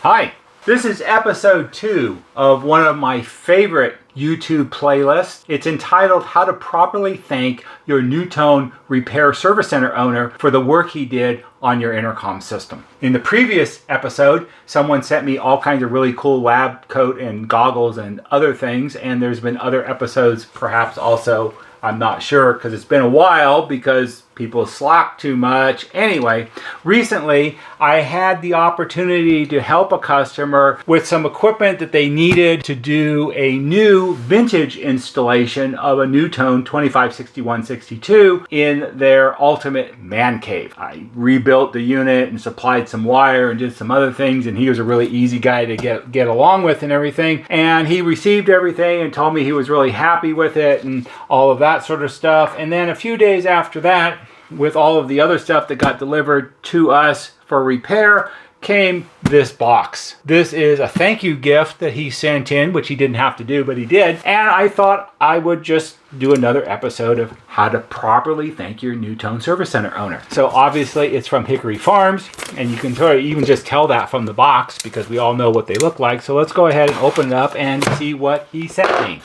Hi, this is episode 2 of one of my favorite YouTube playlists. It's entitled How to Properly Thank Your NuTone Repair Service Center Owner for the Work He Did on Your Intercom System. In the previous episode, someone sent me all kinds of really cool lab coat and goggles and other things, and there's been other episodes perhaps also. I'm not sure because it's been a while because people slack too much. Anyway, recently I had the opportunity to help a customer with some equipment that they needed to do a new vintage installation of a NuTone 256162 in their ultimate man cave. I rebuilt the unit and supplied some wire and did some other things, and he was a really easy guy to get along with and everything. And he received everything and told me he was really happy with it and all of that sort of stuff. And then a few days after that, with all of the other stuff that got delivered to us for repair, came this box. This is a thank you gift that he sent in, which he didn't have to do, but he did. And I thought I would just do another episode of how to properly thank your NuTone service center owner. So obviously it's from Hickory Farms, and you can even just tell that from the box because we all know what they look like. So let's go ahead and open it up and see what he sent me.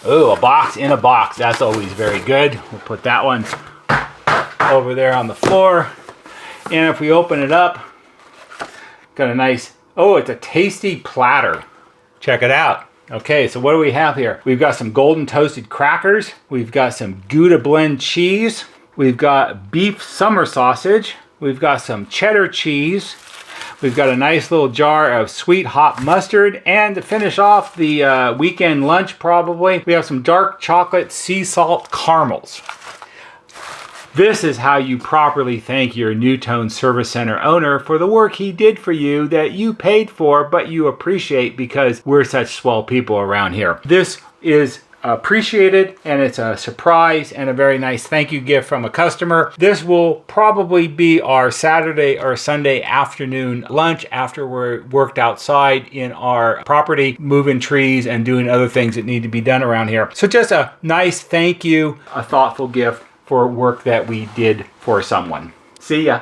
Oh, a box in a box. That's always very good. We'll put that one over there on the floor. And if we open it up, got a nice, oh, it's a tasty platter. Check it out. Okay, so what do we have here? We've got some golden toasted crackers. We've got some Gouda blend cheese. We've got beef summer sausage. We've got some cheddar cheese. We've got a nice little jar of sweet hot mustard, and to finish off the weekend lunch probably, we have some dark chocolate sea salt caramels. This is how you properly thank your NuTone service center owner for the work he did for you that you paid for but you appreciate because we're such swell people around here. This is appreciated, and it's a surprise and a very nice thank you gift from a customer. This will probably be our Saturday or Sunday afternoon lunch after we're worked outside in our property, moving trees and doing other things that need to be done around here. So just a nice thank you, a thoughtful gift for work that we did for someone. See ya.